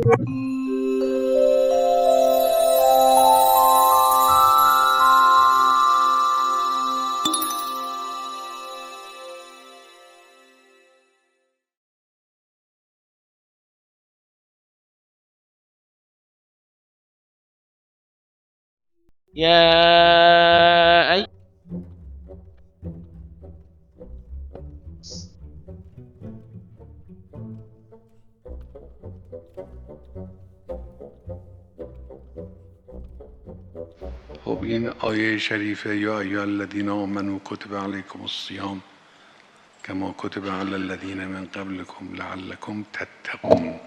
يا أي خب این آیه شریفه یا ایها الذین آمنوا کتب علیکم الصیام کما کتب علی الذین من قبلکم لعلکم تتقون.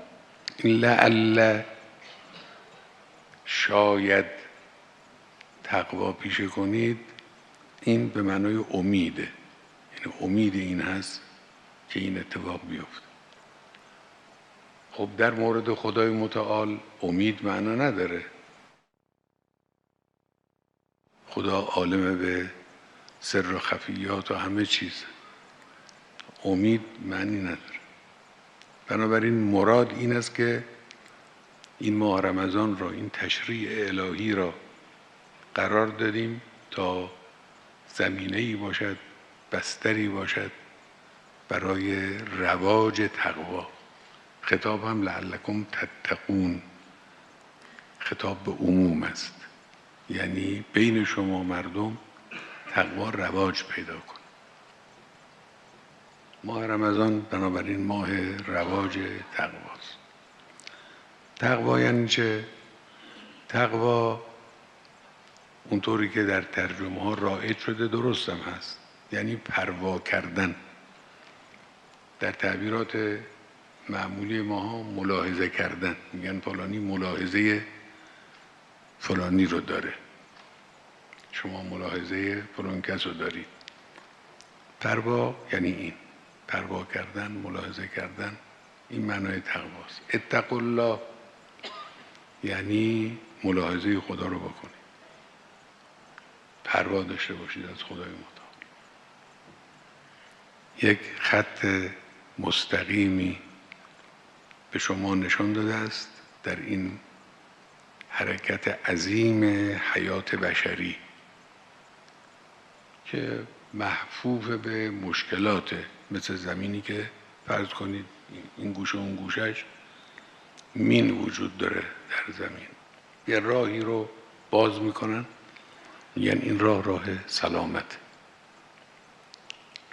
این لعل شاید تقوا پیشه کنید، این به معنای امیده، یعنی امید این هست که این اتفاق بیفته. خب در مورد خدای متعال امید معنا نداره، خدا عالم به سر و خفیات و همه چیز، امید معنی نداره. بنابراین مراد این است که این ماه رمضان را، این تشریع الهی را قرار دادیم تا زمینه‌ای باشد، بستری باشد برای رواج تقوا. خطاب هم لعلکم تتقون، خطاب به عموم است، یعنی بین شما مردم تقوا رواج پیدا کن. ماه رمضان بنابراین ماه رواج تقواست. تقوا یعنی چه؟ تقوا اونطوری که در ترجمه ها رایج شده درست هم هست، یعنی پروا کردن. در تعبیرات معمولی ماها ملاحظه کردن، میگن فلانی ملاحظه فلانی رو داره، شما ملاحظه فلان کس رو دارید. پروا یعنی این، پروا کردن، ملاحظه کردن، این معنای تقواست. اتقوا الله یعنی ملاحظه خدا رو بکنید، پروا داشته باشید از خدای متعال. یک خط مستقیمی به شما نشان داده است در این حرکت عظیم حیات بشری که محفوف به مشکلات، مثل زمینی که فرض کنید این گوشه اون گوشش مین وجود داره در زمین، یه راهی رو باز میکنن، میگن این راه سلامت،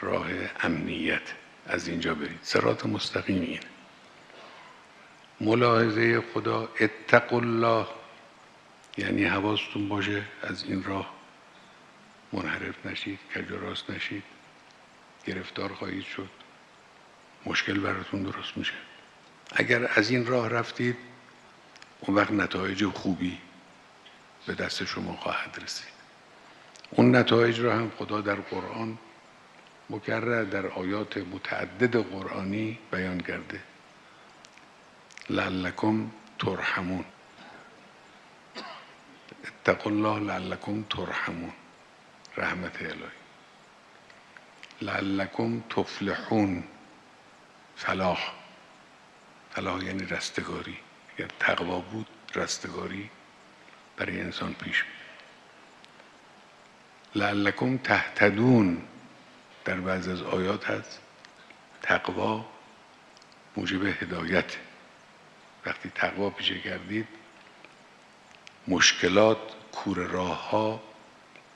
راه امنیت، از اینجا برید، صراط مستقیم این. ملاحظه خدا اتقوا الله یعنی حواستون باشه از این راه منحرف نشید، کج و راست نشید، گرفتار خواهید شد، مشکل براتون درست میشه. اگر از این راه رفتید اون وقت نتایج خوبی به دست شما خواهد رسید. اون نتایج را هم خدا در قرآن مکرر در آیات متعدد قرآنی بیان کرده. لعلکم ترحمون، اتقوا الله لعلکم ترحمون، رحمت الهی. لعلکم تفلحون، فلاح، فلاح یعنی رستگاری. اگر تقوا بود رستگاری برای انسان پیش میاد. لعلکم تهتدون، در بعض از آیات هست تقوا موجب هدایت. وقتی تقوا پیشه کردید مشکلات، کوره راه ها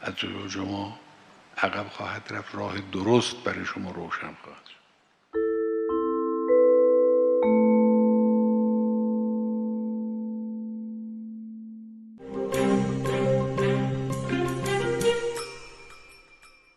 از جلو شما عقب خواهد رفت، راه درست برای شما روشن خواهد شد.